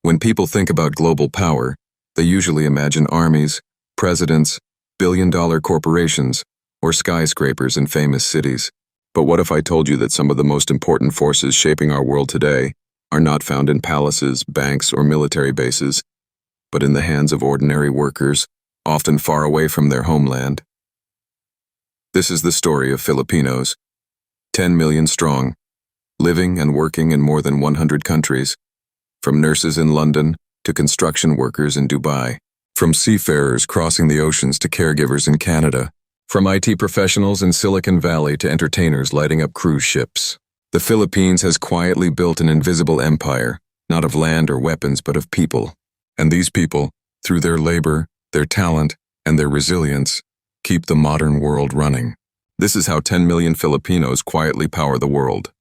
When people think about global power, they usually imagine armies, presidents, billion-dollar corporations, or skyscrapers in famous cities. But what if I told you that some of the most important forces shaping our world today are not found in palaces, banks, or military bases, but in the hands of ordinary workers, often far away from their homeland? This is the story of Filipinos, 10 million strong, living and working in more than 100 countries, from nurses in London to construction workers in Dubai, from seafarers crossing the oceans to caregivers in Canada, from IT professionals in Silicon Valley to entertainers lighting up cruise ships. The Philippines has quietly built an invisible empire, not of land or weapons, but of people. And these people, through their labor, their talent, and their resilience, keep the modern world running. This is how 10 million Filipinos quietly power the world.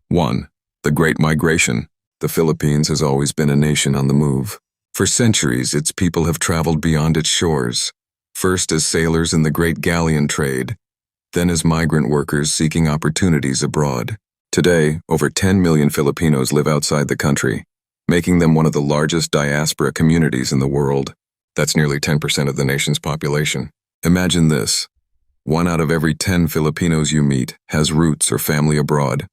1. The Great Migration. The Philippines has always been a nation on the move. For centuries, its people have traveled beyond its shores, first as sailors in the great galleon trade, then as migrant workers seeking opportunities abroad. Today, over 10 million Filipinos live outside the country, making them one of the largest diaspora communities in the world. That's nearly 10% of the nation's population. Imagine this: 1 out of every 10 Filipinos you meet has roots or family abroad.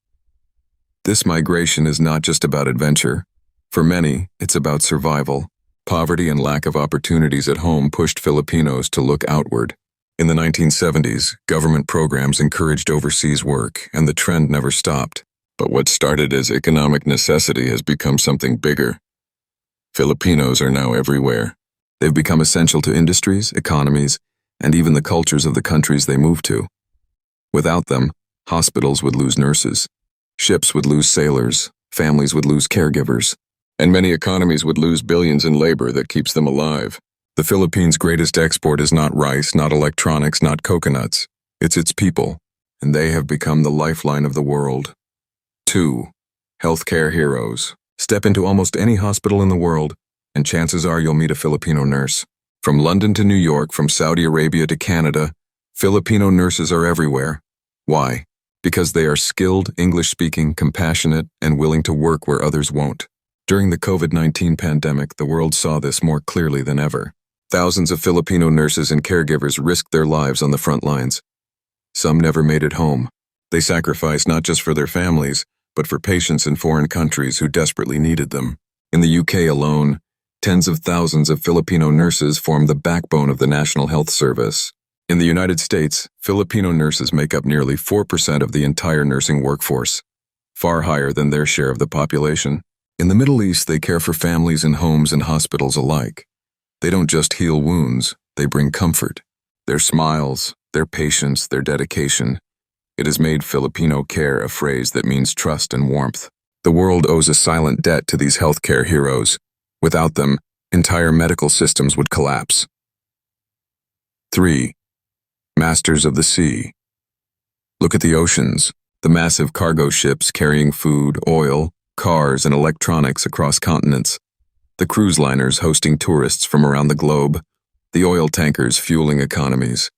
This migration is not just about adventure. For many, it's about survival. Poverty and lack of opportunities at home pushed Filipinos to look outward. In the 1970s, government programs encouraged overseas work, and the trend never stopped. But what started as economic necessity has become something bigger. Filipinos are now everywhere. They've become essential to industries, economies, and even the cultures of the countries they move to. Without them, hospitals would lose nurses, ships would lose sailors, families would lose caregivers, and many economies would lose billions in labor that keeps them alive. The Philippines' greatest export is not rice, not electronics, not coconuts. It's its people, and they have become the lifeline of the world. 2. Healthcare heroes. Step into almost any hospital in the world, and chances are you'll meet a Filipino nurse. From London to New York, from Saudi Arabia to Canada, Filipino nurses are everywhere. Why? Because they are skilled, English-speaking, compassionate, and willing to work where others won't. During the COVID-19 pandemic, the world saw this more clearly than ever. Thousands of Filipino nurses and caregivers risked their lives on the front lines. Some never made it home. They sacrificed not just for their families, but for patients in foreign countries who desperately needed them. In the UK alone, tens of thousands of Filipino nurses form the backbone of the National Health Service. In the United States, Filipino nurses make up nearly 4% of the entire nursing workforce, far higher than their share of the population. In the Middle East, they care for families in homes and hospitals alike. They don't just heal wounds, they bring comfort. Their smiles, their patience, their dedication. It has made Filipino care a phrase that means trust and warmth. The world owes a silent debt to these healthcare heroes. Without them, entire medical systems would collapse. 3. Masters of the sea. Look at the oceans, the massive cargo ships carrying food, oil, cars, and electronics across continents. The cruise liners hosting tourists from around the globe. The oil tankers fueling economies.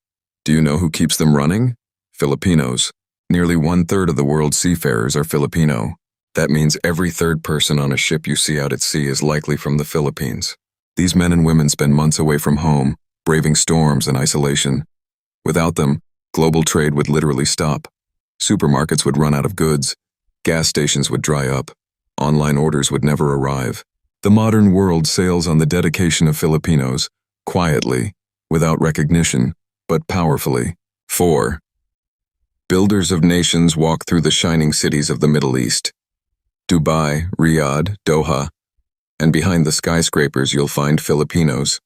Do you know who keeps them running? Filipinos. Nearly 1/3 of the world's seafarers are Filipino. That means every third person on a ship you see out at sea is likely from the Philippines. These men and women spend months away from home, braving storms and isolation. Without them, global trade would literally stop. Supermarkets would run out of goods. Gas stations would dry up. Online orders would never arrive. The modern world sails on the dedication of Filipinos, quietly, without recognition, but powerfully. 4. Builders of nations walk through the shining cities of the Middle East. Dubai, Riyadh, Doha, and behind the skyscrapers you'll find Filipinos.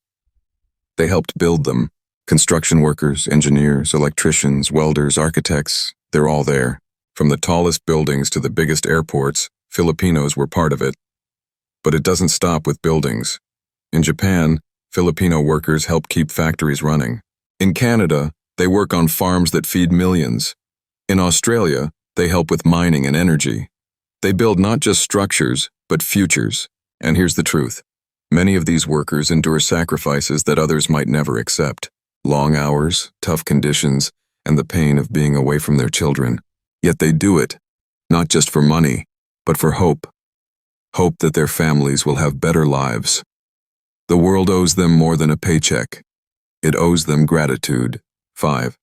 They helped build them. Construction workers, engineers, electricians, welders, architects, they're all there. From the tallest buildings to the biggest airports, Filipinos were part of it. But it doesn't stop with buildings. In Japan, Filipino workers help keep factories running. In Canada, they work on farms that feed millions. In Australia, they help with mining and energy. They build not just structures, but futures. And here's the truth. Many of these workers endure sacrifices that others might never accept. Long hours, tough conditions, and the pain of being away from their children. Yet they do it, not just for money, but for hope. hope that their families will have better lives. The world owes them more than a paycheck. It owes them gratitude. 5.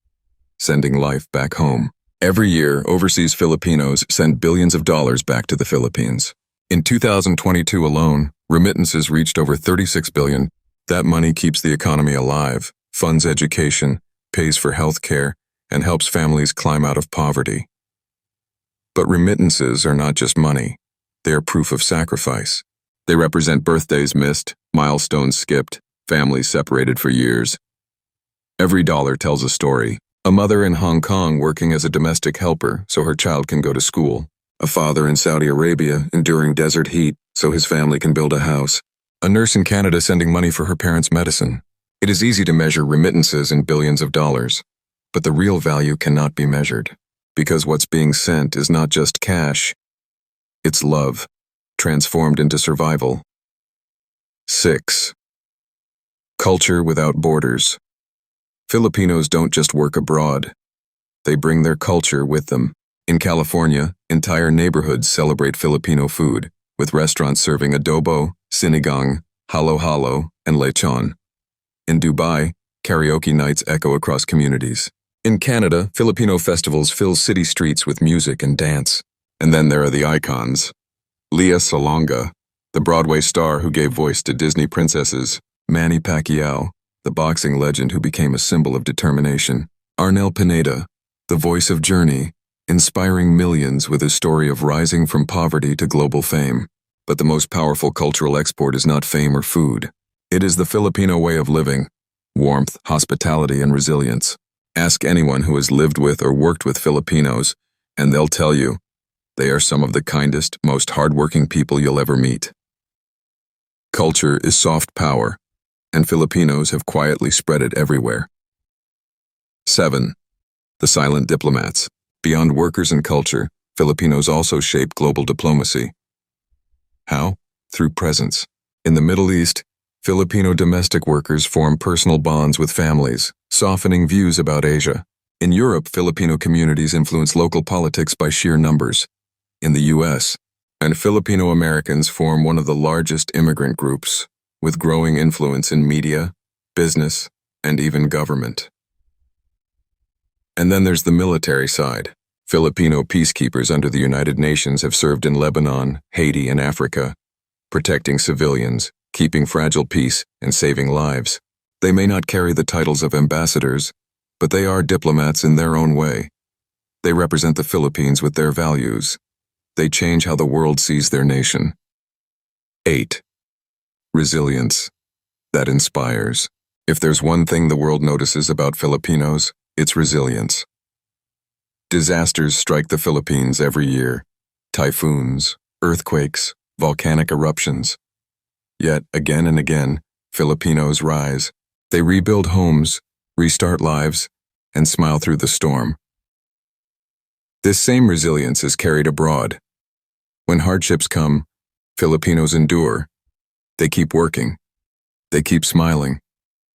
Sending life back home. Every year, overseas Filipinos send billions of dollars back to the Philippines. In 2022 alone, remittances reached over $36 billion. That money keeps the economy alive, funds education, pays for health care, and helps families climb out of poverty. But remittances are not just money. They are proof of sacrifice. They represent birthdays missed, milestones skipped, families separated for years. Every dollar tells a story. A mother in Hong Kong working as a domestic helper so her child can go to school. A father in Saudi Arabia enduring desert heat so his family can build a house. A nurse in Canada sending money for her parents' medicine. It is easy to measure remittances in billions of dollars, but the real value cannot be measured, because what's being sent is not just cash, it's love, transformed into survival. 6. Culture without borders. Filipinos don't just work abroad. They bring their culture with them. In California, entire neighborhoods celebrate Filipino food, with restaurants serving adobo, sinigang, halo-halo, and lechon. In Dubai, karaoke nights echo across communities. In Canada, Filipino festivals fill city streets with music and dance. And then there are the icons. Leah Salonga, the Broadway star who gave voice to Disney princesses. Manny Pacquiao, the boxing legend who became a symbol of determination. Arnel Pineda, the voice of Journey, inspiring millions with his story of rising from poverty to global fame. But the most powerful cultural export is not fame or food. It is the Filipino way of living, warmth, hospitality, and resilience. Ask anyone who has lived with or worked with Filipinos, and they'll tell you, they are some of the kindest, most hardworking people you'll ever meet. Culture is soft power, and Filipinos have quietly spread it everywhere. 7. The silent diplomats. Beyond workers and culture, Filipinos also shape global diplomacy. How? Through presence. In the Middle East, Filipino domestic workers form personal bonds with families, softening views about Asia. In Europe, Filipino communities influence local politics by sheer numbers. In the U.S., and Filipino Americans form one of the largest immigrant groups, with growing influence in media, business, and even government. And then there's the military side. Filipino peacekeepers under the United Nations have served in Lebanon, Haiti, and Africa, protecting civilians, keeping fragile peace, and saving lives. They may not carry the titles of ambassadors, but they are diplomats in their own way. They represent the Philippines with their values. They change how the world sees their nation. 8. Resilience. That inspires. If there's one thing the world notices about Filipinos, it's resilience. Disasters strike the Philippines every year. Typhoons, earthquakes, volcanic eruptions. Yet, again and again, Filipinos rise. They rebuild homes, restart lives, and smile through the storm. This same resilience is carried abroad. When hardships come, Filipinos endure. They keep working. They keep smiling.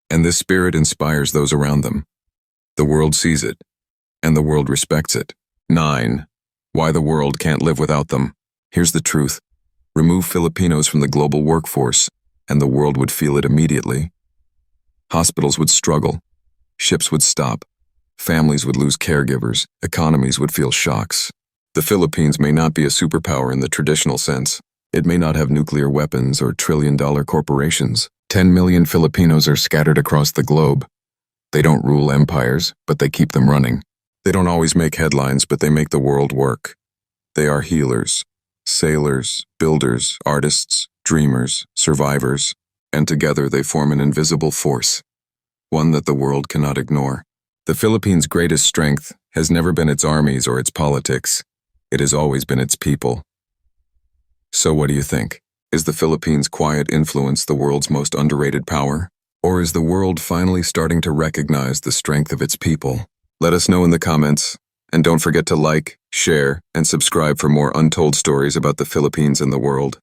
And this spirit inspires those around them. The world sees it, and the world respects it. 9. Why the world can't live without them. Here's the truth. Remove Filipinos from the global workforce, and the world would feel it immediately. Hospitals would struggle. Ships would stop. Families would lose caregivers. Economies would feel shocks. The Philippines may not be a superpower in the traditional sense. It may not have nuclear weapons or trillion-dollar corporations. 10 million Filipinos are scattered across the globe. They don't rule empires, but they keep them running. They don't always make headlines, but they make the world work. They are healers, sailors, builders, artists, dreamers, survivors, and together they form an invisible force, one that the world cannot ignore. The Philippines' greatest strength has never been its armies or its politics. It has always been its people. So what do you think? Is the Philippines' quiet influence the world's most underrated power? Or is the world finally starting to recognize the strength of its people? Let us know in the comments, and don't forget to like, share, and subscribe for more untold stories about the Philippines and the world.